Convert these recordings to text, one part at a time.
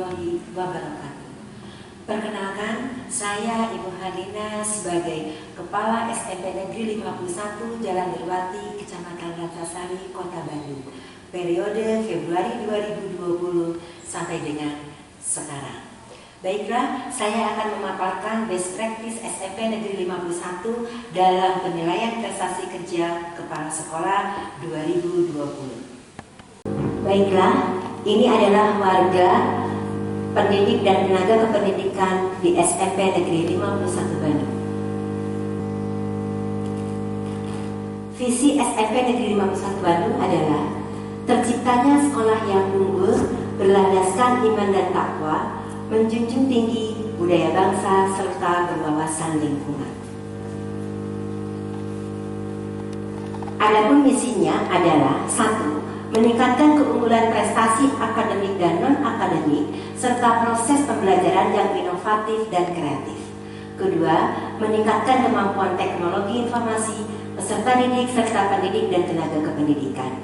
warahmatullahi wabarakatuh. Perkenalkan, saya Ibu Halina sebagai Kepala SMP Negeri 51 Jalan Derwati, Kecamatan Ratasari, Kota Bandung, periode Februari 2020 sampai dengan sekarang. Baiklah, saya akan memaparkan best practice SMP Negeri 51 dalam penilaian prestasi kerja Kepala Sekolah 2020. Baiklah, ini adalah warga, pendidik dan tenaga kependidikan di SMP Negeri 51 Bandung. Visi SMP Negeri 51 Bandung adalah terciptanya sekolah yang unggul, berlandaskan iman dan takwa, menjunjung tinggi budaya bangsa serta berwawasan lingkungan. Adapun misinya adalah 1. Meningkatkan keunggulan prestasi akademik dan non-akademik serta proses pembelajaran yang inovatif dan kreatif. Kedua, meningkatkan kemampuan teknologi informasi peserta didik serta pendidik dan tenaga kependidikan.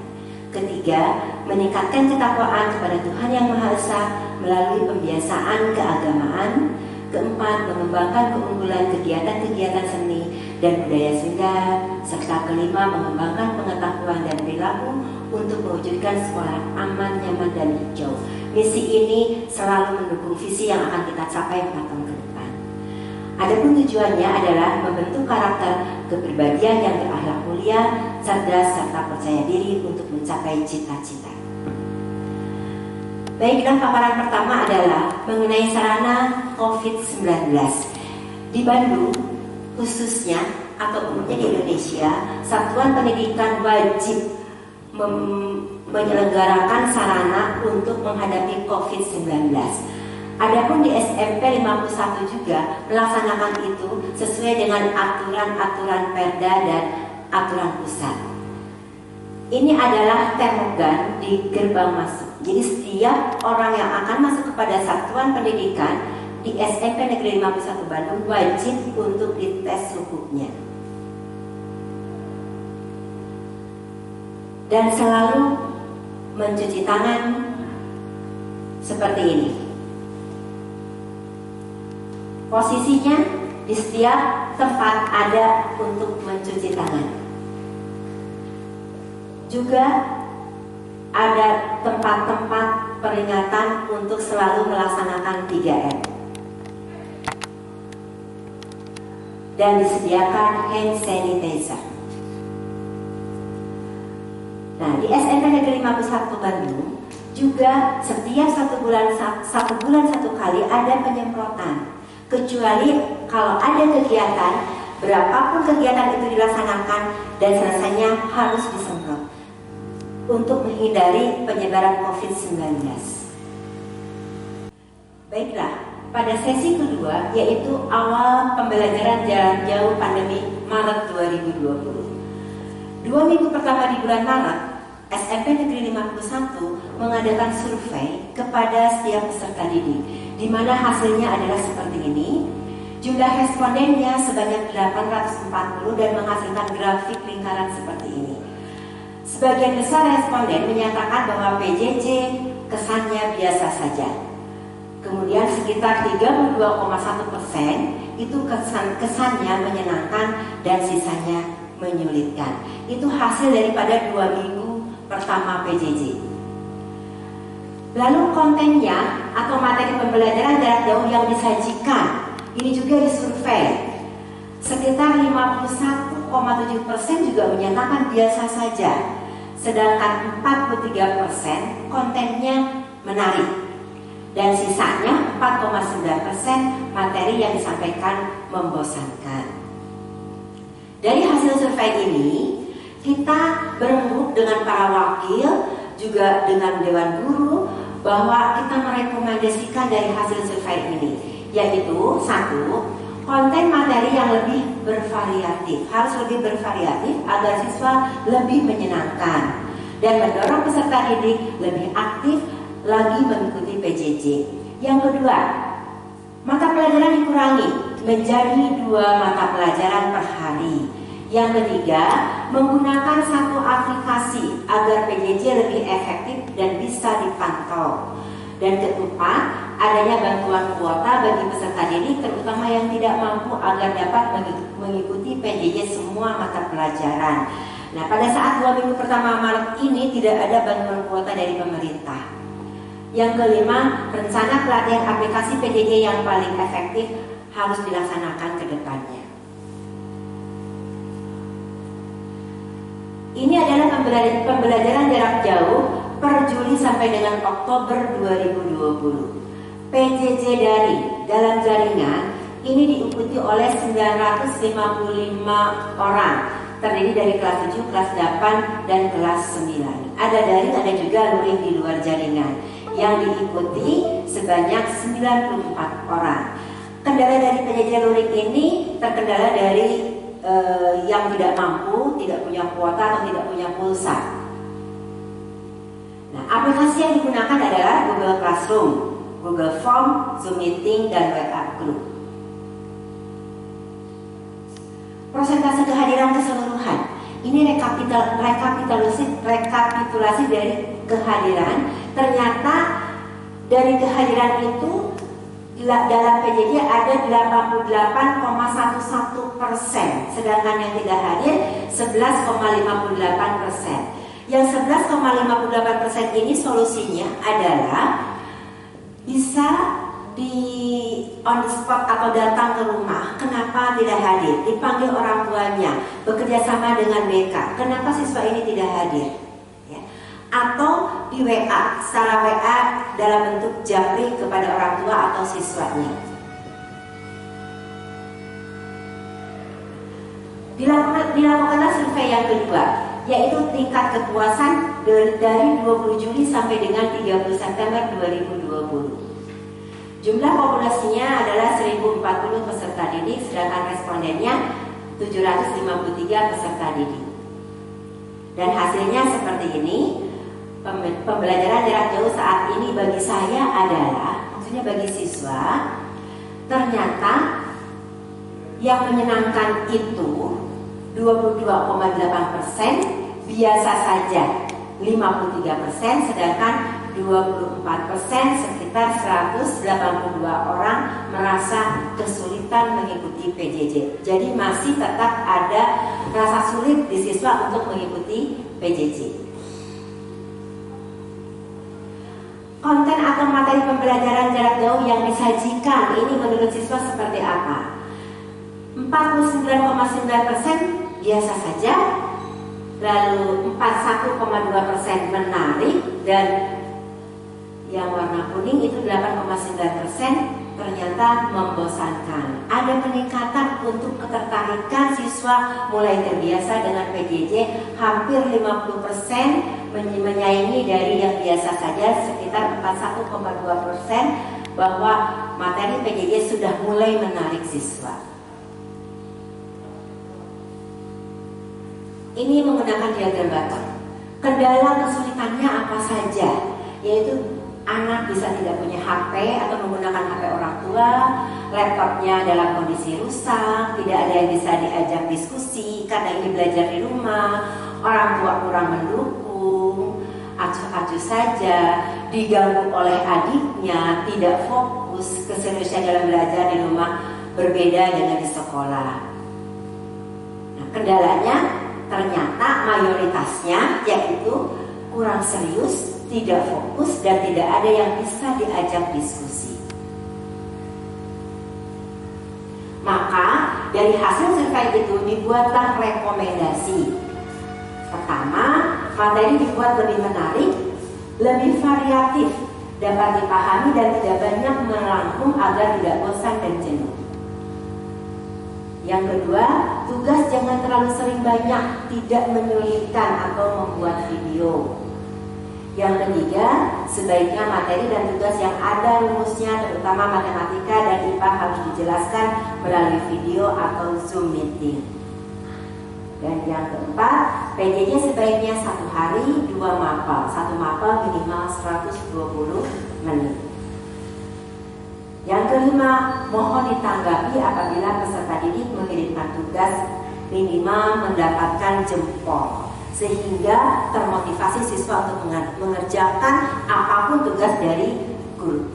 Ketiga, meningkatkan ketakwaan kepada Tuhan Yang Maha Esa melalui pembiasaan keagamaan. Keempat, mengembangkan keunggulan kegiatan-kegiatan seni dan budaya Sunda. Serta kelima, mengembangkan pengetahuan dan perilaku untuk mewujudkan sekolah aman, nyaman, dan hijau. Misi ini selalu mendukung visi yang akan kita capai 4 tahun ke depan. Adapun tujuannya adalah membentuk karakter kepribadian yang berakhlak mulia, cerdas, serta percaya diri untuk mencapai cita-cita. Baiklah, paparan pertama adalah mengenai sarana COVID-19. Di Bandung, khususnya atau umumnya di Indonesia, Satuan Pendidikan wajib menyelenggarakan sarana untuk menghadapi COVID-19. Adapun di SMP 51 juga melaksanakan itu sesuai dengan aturan-aturan Perda dan aturan pusat. Ini adalah termogan di gerbang masuk. Jadi setiap orang yang akan masuk kepada satuan pendidikan di SMP Negeri 51 Bandung wajib untuk dites suhunya. Dan selalu mencuci tangan seperti ini. Posisinya di setiap tempat ada untuk mencuci tangan. Juga ada tempat-tempat peringatan untuk selalu melaksanakan 3M. Dan disediakan hand sanitizer. Nah, di SMP Negeri 51 Bandung juga setiap satu bulan satu kali ada penyemprotan. Kecuali kalau ada kegiatan, berapapun kegiatan itu dilaksanakan dan selesainya harus disemprot untuk menghindari penyebaran COVID-19. Baiklah, pada sesi kedua yaitu awal pembelajaran jarak jauh pandemi Maret 2020. 2 minggu pertama di bulan Maret, SMP Negeri 51 mengadakan survei kepada setiap peserta didik, di mana hasilnya adalah seperti ini. Jumlah respondennya sebanyak 840 dan menghasilkan grafik lingkaran seperti ini. Sebagian besar responden menyatakan bahwa PJJ kesannya biasa saja. Kemudian sekitar 32,1% itu kesannya menyenangkan dan sisanya menyulitkan. Itu hasil daripada 2 minggu pertama PJJ. Lalu kontennya atau materi pembelajaran jarak jauh yang disajikan ini juga disurvei. Sekitar 51,7% juga menyatakan biasa saja. Sedangkan 43% kontennya menarik. Dan sisanya 4,9% materi yang disampaikan membosankan. Dari hasil survei ini, kita berembuk dengan para wakil, juga dengan Dewan Guru, bahwa kita merekomendasikan dari hasil survei ini, yaitu 1. Konten materi yang lebih bervariatif, harus lebih bervariatif agar siswa lebih menyenangkan dan mendorong peserta didik lebih aktif lagi mengikuti PJJ. Yang kedua, mata pelajaran dikurangi menjadi 2 mata pelajaran per hari. Yang ketiga, menggunakan satu aplikasi agar PJJ lebih efektif dan bisa dipantau. Dan keempat, adanya bantuan kuota bagi peserta didik terutama yang tidak mampu agar dapat mengikuti PJJ semua mata pelajaran. Nah, pada saat 2 minggu pertama Maret ini tidak ada bantuan kuota dari pemerintah. Yang kelima, rencana pelatihan aplikasi PJJ yang paling efektif harus dilaksanakan ke depannya. Ini adalah pembelajaran jarak jauh per Juli sampai dengan Oktober 2020. PJJ daring dalam jaringan ini diikuti oleh 955 orang, terdiri dari kelas 7, kelas 8, dan kelas 9. Ada daring, ada juga luring di luar jaringan yang diikuti sebanyak 94 orang. Kendala dari PJJ luring ini terkendala dari yang tidak mampu, tidak punya kuota atau tidak punya pulsa. Nah, aplikasi yang digunakan adalah Google Classroom, Google Form, Zoom Meeting, dan WA Group. Persentase kehadiran keseluruhan. Ini rekapitulasi dari kehadiran. Ternyata dari kehadiran itu dalam PJJ ada 88,11%, sedangkan yang tidak hadir 11,58%. Yang 11,58% ini solusinya adalah bisa di on the spot atau datang ke rumah. Kenapa tidak hadir? Dipanggil orang tuanya, bekerja sama dengan BK. Kenapa siswa ini tidak hadir? Ya. Atau di WA, secara WA dalam bentuk japri kepada orang tua atau siswanya. Dilakukanlah survei yang kedua, yaitu tingkat kepuasan dari 20 Juli sampai dengan 30 September 2020. Jumlah populasinya adalah 1040 peserta didik, sedangkan respondennya 753 peserta didik. Dan hasilnya seperti ini. Pembelajaran jarak jauh saat ini bagi saya adalah, maksudnya bagi siswa, ternyata yang menyenangkan itu 22,8%, biasa saja 53%, sedangkan 24% sekitar 182 orang merasa kesulitan mengikuti PJJ. Jadi masih tetap ada rasa sulit di siswa untuk mengikuti PJJ. Konten atau materi pembelajaran jarak jauh yang disajikan ini menurut siswa seperti apa? 49,9% biasa saja, lalu 41,2% menarik, dan yang warna kuning itu 8,9% ternyata membosankan. Ada peningkatan untuk ketertarikan siswa mulai terbiasa dengan PJJ, hampir 50% menyaingi dari yang biasa saja, sekitar 41,2% bahwa materi PJJ sudah mulai menarik siswa. Ini menggunakan diagram Bator. Kendala kesulitannya apa saja? Yaitu anak bisa tidak punya HP atau menggunakan HP orang tua, laptopnya dalam kondisi rusak, tidak ada yang bisa diajak diskusi karena ini belajar di rumah, orang tua kurang mendukung, acuh-acuh saja, diganggu oleh adiknya, tidak fokus, keseriusan dalam belajar di rumah berbeda dengan di sekolah. Nah, kendalanya ternyata mayoritasnya yaitu kurang serius, tidak fokus, dan tidak ada yang bisa diajak diskusi. Maka dari hasil survei itu dibuatlah rekomendasi. Pertama, materi dibuat lebih menarik, lebih variatif, dapat dipahami dan tidak banyak melengkung agar tidak bosan dan jenuh. Yang kedua, tugas jangan terlalu sering banyak, tidak menyulitkan atau membuat video. Yang ketiga, sebaiknya materi dan tugas yang ada rumusnya, terutama matematika dan IPA, harus dijelaskan melalui video atau Zoom meeting. Dan yang keempat, PJJ sebaiknya 1 hari 2 mapel, 1 mapel minimal 120 menit. Yang kelima, mohon ditanggapi apabila peserta didik mengirimkan tugas minimal mendapatkan jempol, sehingga termotivasi siswa untuk mengerjakan apapun tugas dari guru.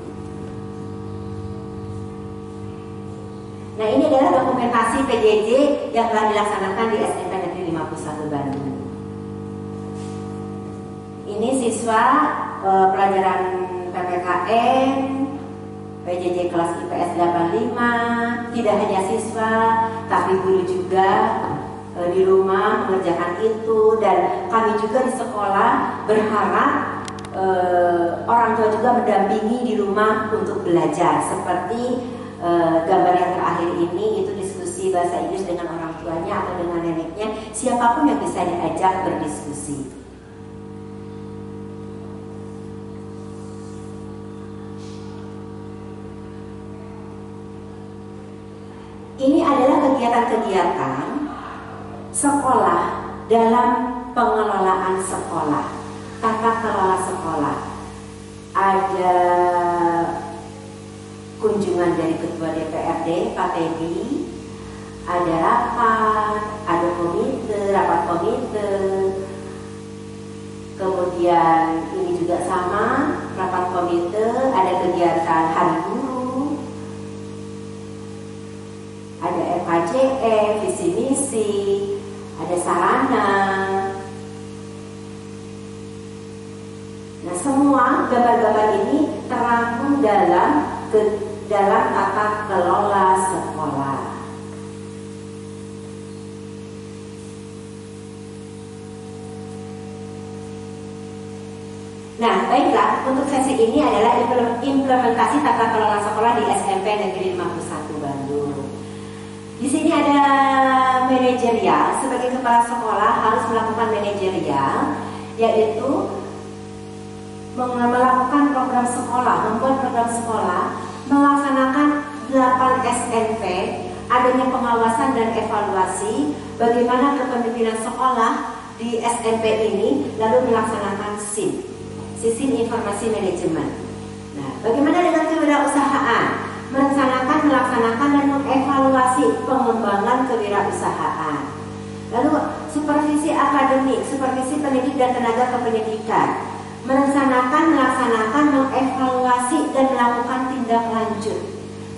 Nah, ini adalah dokumentasi PJJ yang telah dilaksanakan di SMP Negeri 51 Bandung. Ini siswa pelajaran PPKN PJJ kelas IPS 85. Tidak hanya siswa, tapi guru juga di rumah mengerjakan itu, dan kami juga di sekolah berharap orang tua juga mendampingi di rumah untuk belajar. Seperti gambar yang terakhir ini, itu diskusi bahasa Inggris dengan orang tuanya atau dengan neneknya, siapapun yang bisa diajak berdiskusi. Ini adalah kegiatan-kegiatan sekolah dalam pengelolaan sekolah, tata kelola sekolah. Ada kunjungan dari Ketua DPRD, Pak Teddy, ada rapat, ada rapat komite, kemudian ini juga sama, rapat komite, ada kegiatan hari guru, ada FKJE, visi misi, ada sarana. Nah, semua gambar-gambar ini terangkum dalam tata kelola sekolah. Nah, baiklah, untuk sesi ini adalah implementasi tata kelola sekolah di SMP Negeri 51 Bandung. Di sini ada manajerial. Sebagai kepala sekolah harus melakukan manajerial, yaitu melakukan program sekolah, membuat program sekolah, melaksanakan 8 SNP, adanya pengawasan dan evaluasi bagaimana kepemimpinan sekolah di SNP ini, lalu melaksanakan SIM, Sistem Informasi Manajemen. Nah, bagaimana dengan kewirausahaan? Melaksanakan dan mengevaluasi pengembangan kewirausahaan. Lalu supervisi akademik, supervisi pendidik dan tenaga kependidikan. Melaksanakan, mengevaluasi dan melakukan tindak lanjut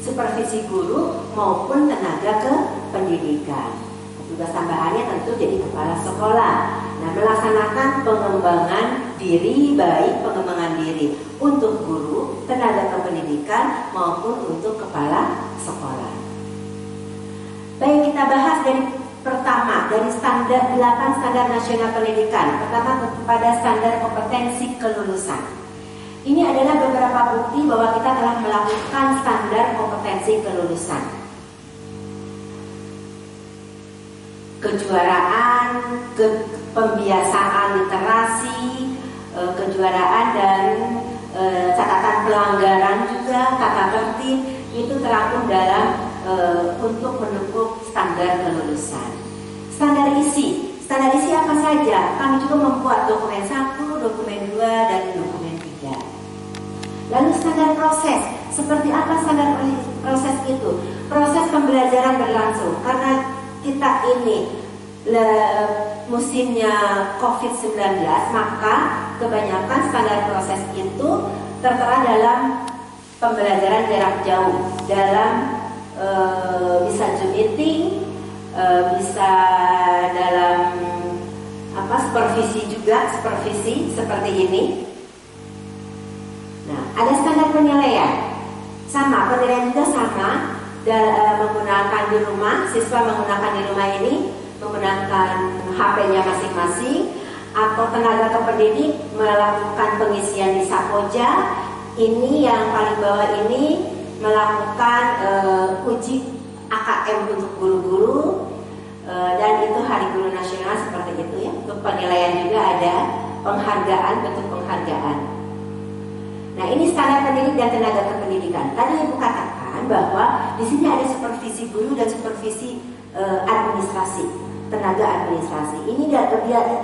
supervisi guru maupun tenaga kependidikan. Tugas tambahannya tentu jadi kepala sekolah. Nah, melaksanakan pengembangan diri, baik pengembangan diri untuk guru, tenaga kependidikan maupun untuk kepala sekolah. Baik, kita bahas dari pertama, dari standar 8 standar nasional pendidikan. Pertama kepada standar kompetensi kelulusan. Ini adalah beberapa bukti bahwa kita telah melakukan standar kompetensi kelulusan. Kejuaraan, pembiasaan literasi, kejuaraan dan catatan pelanggaran juga, tata tertib, itu terangkum dalam untuk mendukung standar kelulusan. Standar isi apa saja? Kami juga membuat dokumen 1, dokumen 2, dan dokumen 3. Lalu standar proses, seperti apa standar proses itu? Proses pembelajaran berlangsung, karena kita ini musimnya COVID-19, maka kebanyakan standar proses itu tertera dalam pembelajaran jarak jauh, dalam bisa Zoom meeting, bisa dalam supervisi juga, supervisi seperti ini. Nah, ada standar penilaian, sama, penilaian juga sama, menggunakan di rumah, siswa menggunakan di rumah ini, menggunakan HP-nya masing-masing, atau tenaga kependidik melakukan pengisian di Sapoja. Ini yang paling bawah ini melakukan uji AKM untuk guru-guru, dan itu Hari Guru Nasional seperti itu ya. Untuk penilaian juga ada penghargaan, bentuk penghargaan. Nah, ini standar pendidik dan tenaga kependidikan. Tadi Ibu katakan bahwa di sini ada supervisi guru dan supervisi administrasi, tenaga administrasi. Ini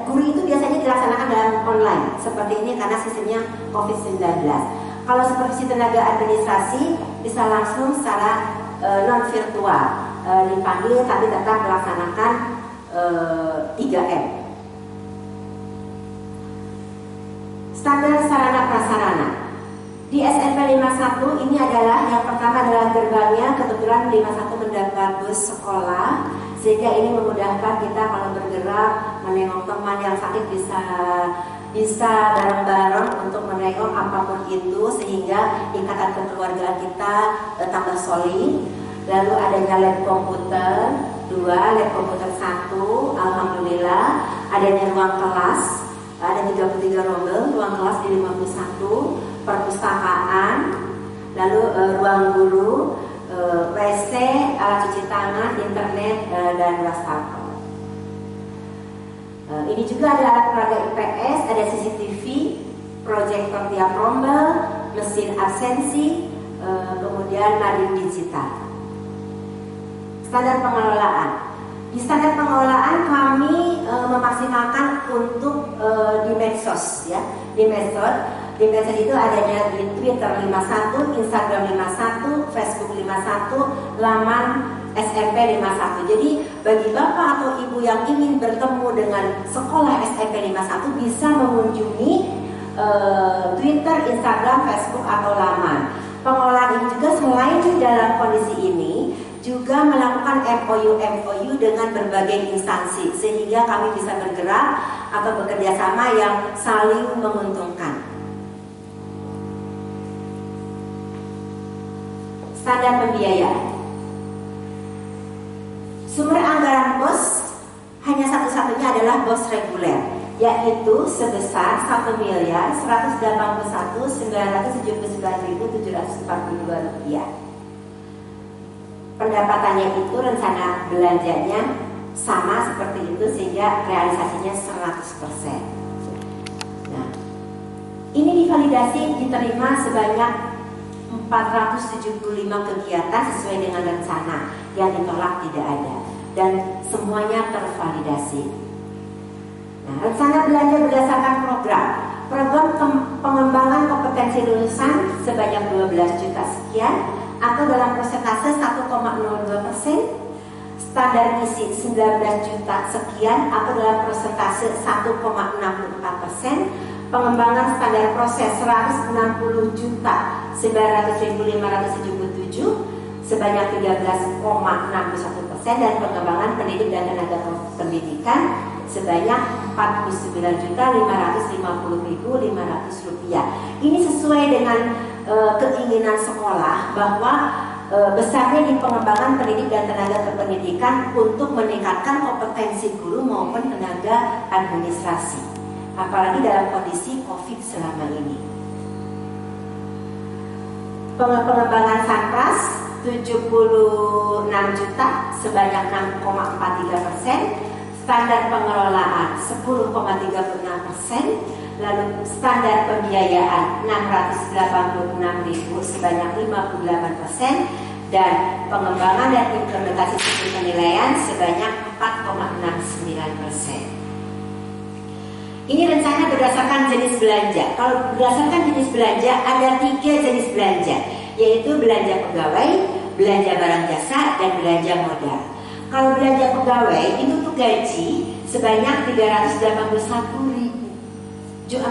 guru itu biasanya dilaksanakan dalam online seperti ini karena sistemnya COVID-19. Kalau supervisi tenaga administrasi bisa langsung secara non virtual, dipanggil tapi tetap melaksanakan 3M. Standar sarana prasarana. Di SMP 51 ini adalah yang pertama adalah gerbangnya, kebetulan 51 mendapat bus sekolah sehingga ini memudahkan kita kalau bergerak menengok teman yang sakit bisa bareng-bareng untuk menengok apapun itu sehingga ikatan kekeluargaan kita tambah solid. Lalu adanya lab komputer 2, lab komputer 1, alhamdulillah. Adanya ruang kelas, ada 33 rombel, ruang kelas di 51, perpustakaan, lalu ruang guru, WC, alat cuci tangan, internet, dan wastafel. Ini juga ada alat peraga IPS, ada CCTV, proyektor tiap rombel, mesin absensi, kemudian nadir digital. Standar pengelolaan. Di standar pengelolaan kami memaksimalkan untuk di medsos, ya, di medsos. Di medsos itu adanya di Twitter 51, Instagram 51, Facebook 51, laman SMP 51. Jadi bagi bapak atau ibu yang ingin bertemu dengan sekolah SMP 51 bisa mengunjungi Twitter, Instagram, Facebook atau laman. Pengelolaan ini juga selain dalam kondisi ini juga melakukan MOU dengan berbagai instansi sehingga kami bisa bergerak atau bekerja sama yang saling menguntungkan. Standar pembiayaan. Sumber anggaran BOS hanya satu-satunya adalah BOS reguler, yaitu sebesar Rp1.979.742. Pendapatannya itu rencana belanjanya sama seperti itu sehingga realisasinya 100%. Nah, ini divalidasi diterima sebanyak 475 kegiatan sesuai dengan rencana, yang ditolak tidak ada dan semuanya tervalidasi. Nah, rencana belanja berdasarkan program pengembangan kompetensi lulusan sebanyak 12 juta sekian atau dalam persentase 1,02%, standar isi 19 juta sekian atau dalam persentase 1,64%, pengembangan standar proses 160.900.577 sebanyak 13,61% dan pengembangan pendidik dan tenaga pendidikan sebanyak 49.550.500 rupiah. Ini sesuai dengan keinginan sekolah bahwa besarnya di pengembangan pendidik dan tenaga kependidikan untuk meningkatkan kompetensi guru maupun tenaga administrasi, apalagi dalam kondisi COVID selama ini. Pengembangan Sankras 76 juta sebanyak 6,43%, standar pengelolaan 10,36%, lalu standar pembiayaan 686.000 sebanyak 58%, dan pengembangan dan implementasi sistem penilaian sebanyak 4,69%. Ini rencana berdasarkan jenis belanja. Kalau berdasarkan jenis belanja ada 3 jenis belanja, yaitu belanja pegawai, belanja barang jasa, dan belanja modal. Kalau belanja pegawai itu tuh gaji sebanyak 381 juta,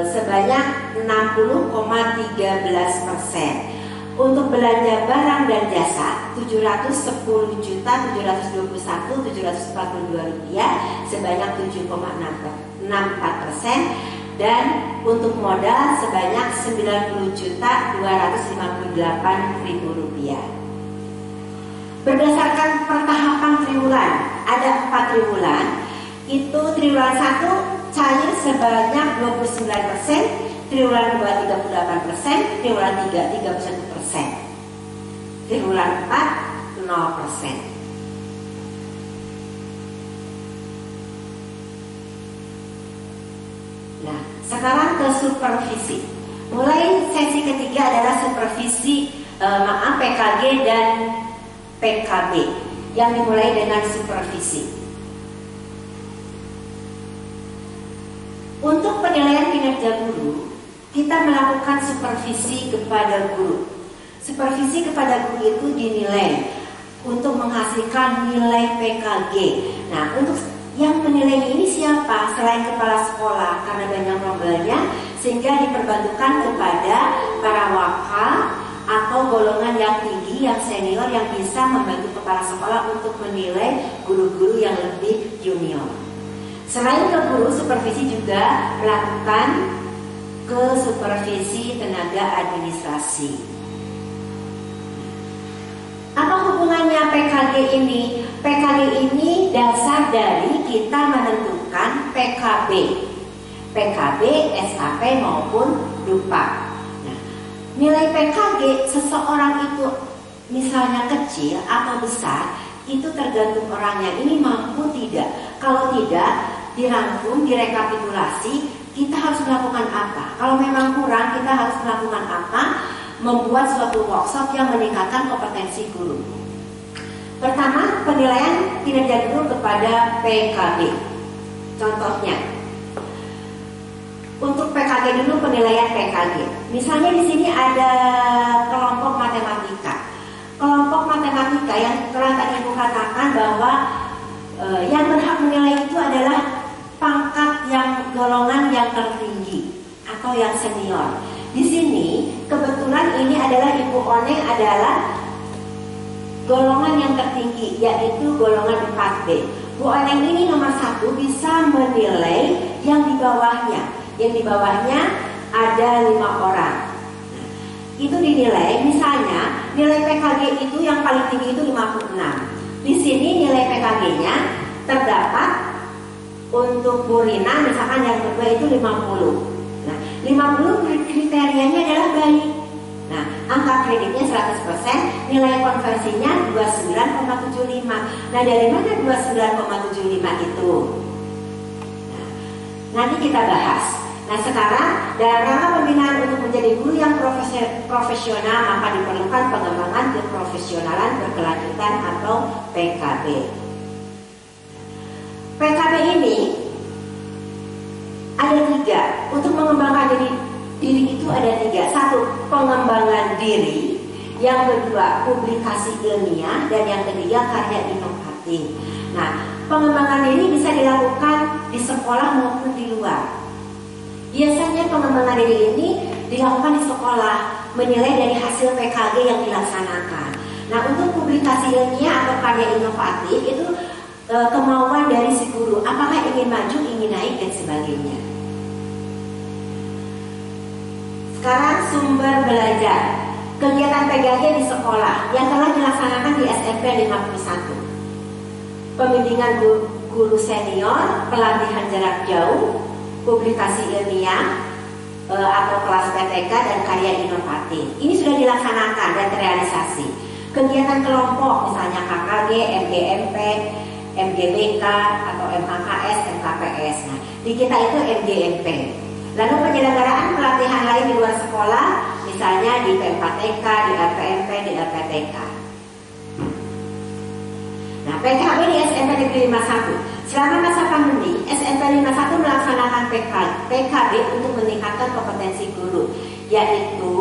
sebanyak 60,13%. Untuk belanja barang dan jasa 710.721.742 rupiah sebanyak 7,64%, dan untuk modal sebanyak 90.258.000 rupiah. Berdasarkan pertahapan triwulan, ada 4 triwulan. Itu triwulan 1 cair sebanyak 29%, triwulan 2 38%, triwulan 3 31%, triwulan 4 0%. Nah, sekarang ke supervisi. Mulai sesi ketiga adalah supervisi PKG dan PKB yang dimulai dengan supervisi. Untuk penilaian kinerja guru, kita melakukan supervisi kepada guru. Supervisi kepada guru itu dinilai untuk menghasilkan nilai PKG. Nah, untuk Yang menilai ini siapa? Selain kepala sekolah, karena banyak rombelnya, sehingga diperbantukan kepada para wakal atau golongan yang tinggi, yang senior, yang bisa membantu kepala sekolah untuk menilai guru-guru yang lebih junior. Selain ke guru, supervisi juga melakukan ke supervisi tenaga administrasi. Apa hubungannya PKG ini? PKG ini dasar dari kita menentukan PKB, SKP maupun DUPA. Nah, nilai PKG seseorang itu misalnya kecil atau besar, itu tergantung orangnya. Ini mampu tidak? Kalau tidak, dirangkum, direkapitulasi, kita harus melakukan apa? Kalau memang kurang, kita harus melakukan apa? Membuat suatu workshop yang meningkatkan kompetensi guru. Pertama, penilaian kinerja guru kepada PKB. Contohnya, untuk PKG dulu, penilaian PKG. Misalnya di sini ada kelompok matematika. Kelompok matematika yang telah tadi Ibu katakan bahwa yang berhak menilai itu adalah pangkat yang golongan yang tertinggi atau yang senior. Di sini kebetulan ini adalah Ibu Oneng adalah golongan yang tertinggi, yaitu golongan 4B. Bu Oneng ini nomor 1 bisa menilai yang di bawahnya. Yang di bawahnya ada 5 orang. Nah, itu dinilai, misalnya nilai PKG itu yang paling tinggi itu 56. Di sini nilai PKG-nya terdapat untuk Bu Rina misalkan yang kedua itu 50. Nah, 50 kriterianya adalah baik. Nah, angka kreditnya 100%, nilai konversinya 29,75. Nah, dari mana 29,75 itu? Nah, nanti kita bahas. Nah, sekarang dalam rangka pembinaan untuk menjadi guru yang profesional, maka diperlukan pengembangan keprofesionalan berkelanjutan atau PKB. PKB ini ada 3. Untuk mengembangkan diri itu ada 3. 1, pengembangan diri. Yang kedua, publikasi ilmiah. Dan yang ketiga, karya inovatif. Nah, pengembangan diri bisa dilakukan di sekolah maupun di luar. Biasanya pengembangan diri ini dilakukan di sekolah, menilai dari hasil PKG yang dilaksanakan. Nah, untuk publikasi ilmiah atau karya inovatif itu kemauan dari si guru, apakah ingin maju, ingin naik, dan sebagainya. Sekarang sumber belajar. Kegiatan PKG di sekolah yang telah dilaksanakan di SMP 51. Pembimbingan guru senior, pelatihan jarak jauh, publikasi ilmiah atau kelas PTK, dan karya inovatif. Ini sudah dilaksanakan dan terrealisasi. Kegiatan kelompok misalnya KKG, MGMP, MGBK atau MHKS, MKPS. Nah, di kita itu MGMP. Lalu penyelenggaraan pelatihan lain di luar sekolah, misalnya di P4TK, di LPMP, di LPTK. Nah, PKB di SMP Negeri 51. Selama masa pandemi, SMP 51 melaksanakan PKB untuk meningkatkan kompetensi guru, yaitu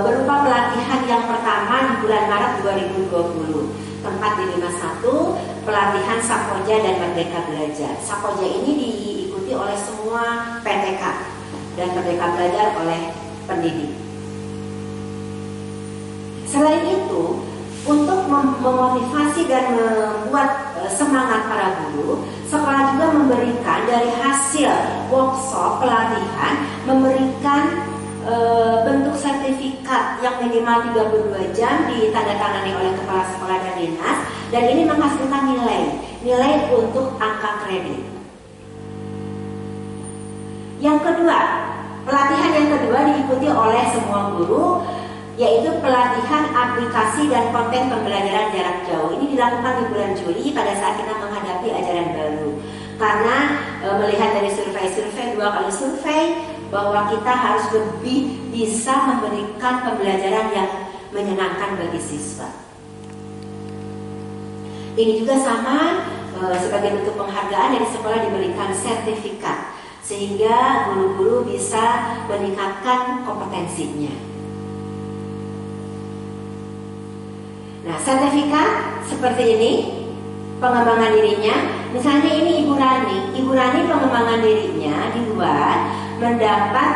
berupa pelatihan yang pertama di bulan Maret 2020. Tempat di 51, pelatihan Sakoja dan Merdeka Belajar. Sakoja ini diikuti oleh semua PTK dan Merdeka Belajar oleh pendidik. Selain itu, untuk memotivasi dan membuat semangat para guru, sekolah juga memberikan dari hasil workshop pelatihan, memberikan bentuk sertifikat yang minimal 32 jam ditandatangani oleh kepala sekolah dan dinas, dan ini menghasilkan nilai untuk angka kredit. Yang kedua, pelatihan yang kedua diikuti oleh semua guru, yaitu pelatihan aplikasi dan konten pembelajaran jarak jauh. Ini dilakukan di bulan Juli pada saat kita menghadapi ajaran baru. Karena melihat dari survei 2 kali survei bahwa kita harus lebih bisa memberikan pembelajaran yang menyenangkan bagi siswa. Ini juga sama sebagai bentuk penghargaan dari sekolah diberikan sertifikat sehingga guru-guru bisa meningkatkan kompetensinya. Nah, sertifikat seperti ini pengembangan dirinya misalnya ini Ibu Rani pengembangan dirinya di luar mendapat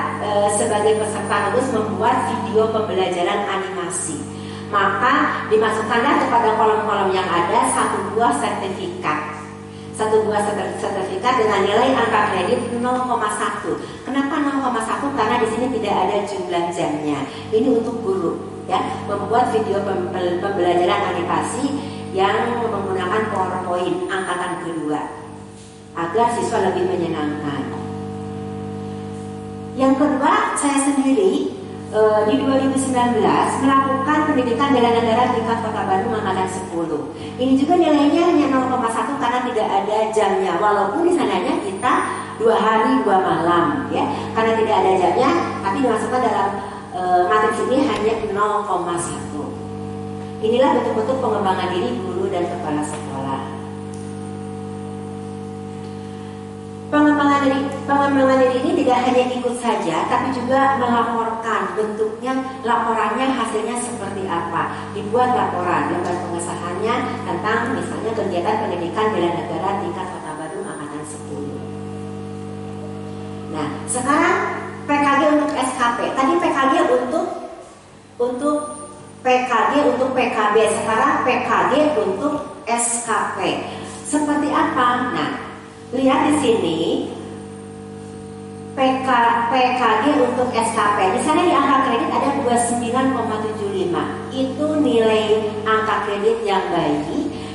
sebagai peserta lulus membuat video pembelajaran animasi. Maka dimasukkanlah kepada kolom-kolom yang ada satu buah sertifikat dengan nilai angka kredit 0,1. Kenapa 0,1? Karena di sini tidak ada jumlah jamnya. Ini untuk guru, ya, membuat video pembelajaran animasi yang menggunakan PowerPoint angkatan kedua agar siswa lebih menyenangkan. Yang kedua, saya sendiri di 2019 melakukan pendidikan bela negara tingkat Kota Bandung angkatan 10. Ini juga nilainya hanya 0,1 karena tidak ada jamnya. Walaupun di sananya kita 2 hari 2 malam, ya, karena tidak ada jamnya, tapi dimasukkan dalam matriks ini hanya 0,1. Inilah bentuk-bentuk pengembangan diri guru dan kepala sekolah. Pengembangan diri ini tidak hanya ikut saja, tapi juga melaporkan. Bentuknya, laporannya, hasilnya seperti apa. Dibuat laporan, lembar pengesahannya tentang misalnya kegiatan pendidikan bela negara tingkat Kota Bandung angkatan 10. Nah, sekarang PKG untuk SKP. Tadi PKG untuk PKG untuk PKB, sekarang PKG untuk SKP. Seperti apa? Nah, lihat di sini PKG untuk SKP. Di sana di angka kredit ada 29,75. Itu nilai angka kredit yang baik.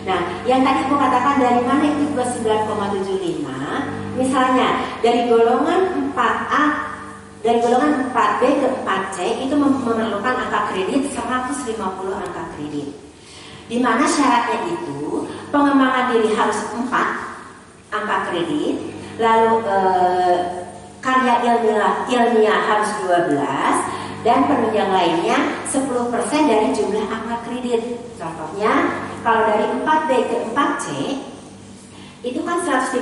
Nah, yang tadi aku katakan dari mana itu 29,75? Misalnya dari golongan 4A, dari golongan 4B ke 4C itu memerlukan angka kredit 150 angka kredit. Di mana syaratnya itu pengembangan diri harus 4 angka kredit, lalu karya ilmiah harus 12, dan penunjang lainnya 10% dari jumlah angka kredit. Contohnya kalau dari 4B ke 4C itu kan 150,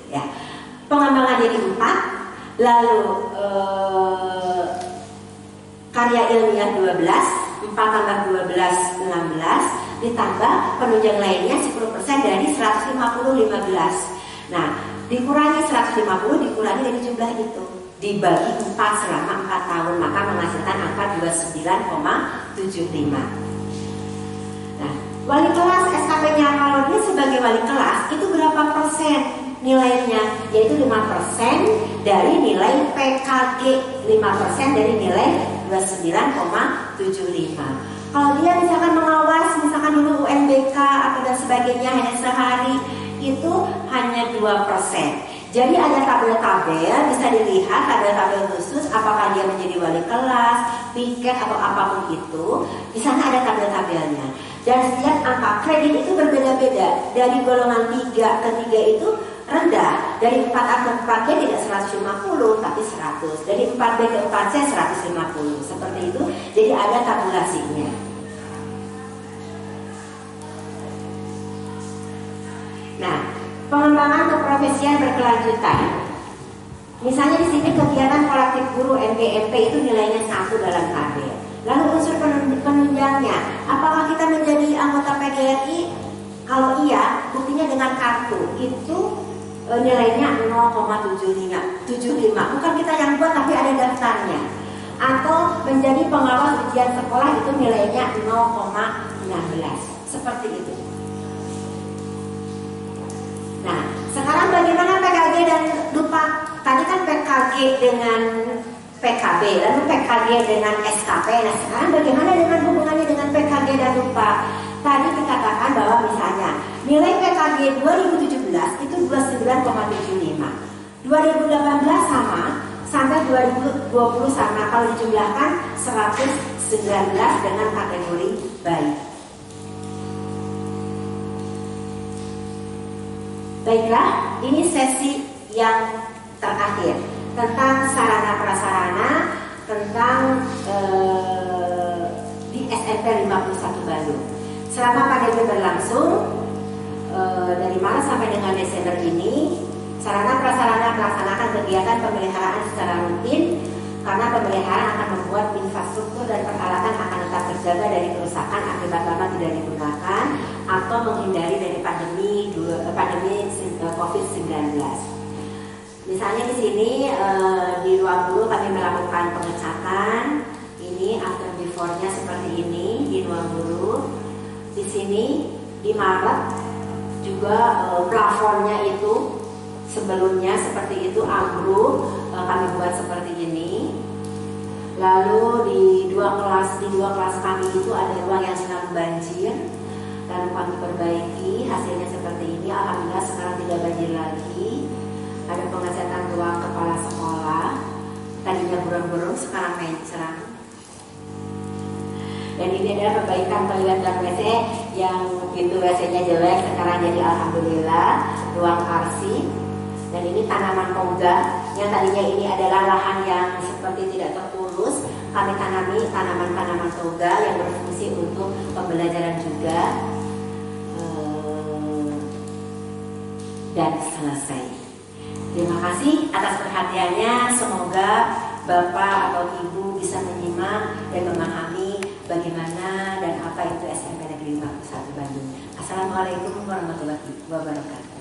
ya. Pengembangan diri 4, lalu karya ilmiah 12, 4 tambah 12 16, ditambah penunjang lainnya 10% dari 150 15. Nah, dikurangi 150 dikurangi dari jumlah itu, dibagi 4 selama 4 tahun, maka menghasilkan angka 29,75. Nah, wali kelas SKP-nya kalau dia sebagai wali kelas itu berapa persen nilainya? Yaitu 5% dari nilai PKG, 5% dari nilai 29,75. Kalau dia misalkan mengawas, misalkan dulu UNBK atau dan sebagainya hanya sehari, itu hanya 2%. Jadi ada tabel-tabel, bisa dilihat tabel-tabel khusus apakah dia menjadi wali kelas, piket atau apapun itu. Di sana ada tabel-tabelnya. Dan setiap angka kredit itu berbeda-beda. Dari golongan 3 ke 3 itu rendah. Dari 4A ke 4C tidak 150 tapi 100. Dari 4B ke 4C 150. Seperti itu. Jadi ada tabulasinya. Nah, pengembangan keprofesian berkelanjutan. Misalnya di sini kegiatan kolektif guru NGMP itu nilainya 1 dalam tabel. Lalu unsur penunjangnya, apakah kita menjadi anggota PGRI? Kalau iya, buktinya dengan kartu. Itu nilainya 0,75. Bukan kita yang buat tapi ada daftarnya. Atau menjadi pengawas ujian sekolah itu nilainya 0,16. Seperti itu. Nah, sekarang bagaimana PKG dan lupa? Tadi kan PKG dengan PKB, lalu PKG dengan SKP. Nah, sekarang bagaimana dengan hubungannya dengan PKG dan lupa? Tadi dikatakan bahwa misalnya nilai PKG 2017 itu 29,75, 2018 sama, sampai 2020 sama. Kalau dijumlahkan 119 dengan kategori baik. Baiklah, ini sesi yang terakhir tentang sarana prasarana tentang di SMP 51 Bandung. Selama pandemi berlangsung dari Maret sampai dengan Desember ini, sarana prasarana melaksanakan kegiatan pemeliharaan secara rutin karena pemeliharaan akan membuat infrastruktur dan peralatan akan tetap terjaga dari kerusakan akibat lama tidak digunakan atau menghindari dari pandemi COVID-19. Misalnya di sini di ruang guru kami melakukan pengecatan. Ini after before-nya seperti ini di ruang guru. Di sini di Maret juga plafonnya itu sebelumnya seperti itu ambruk, kami buat seperti ini. Lalu di dua kelas kami itu ada ruang yang sedang banjir, lalu kami perbaiki, hasilnya seperti ini. Alhamdulillah sekarang tidak banjir lagi. Ada pengecatan ruang kepala sekolah, tadinya burung-burung sekarang mencret. Dan ini adalah perbaikan toilet dan WC yang pintu WC-nya jelek, sekarang jadi alhamdulillah ruang arsip. Dan ini tanaman toga yang tadinya ini adalah lahan yang seperti tidak terurus. Kami tanami tanaman-tanaman toga yang berfungsi untuk pembelajaran juga. Dan selesai. Terima kasih atas perhatiannya. Semoga Bapak atau Ibu bisa menyimak dan memahami bagaimana dan apa itu SMP Negeri 51 Bandung. Assalamualaikum warahmatullahi wabarakatuh.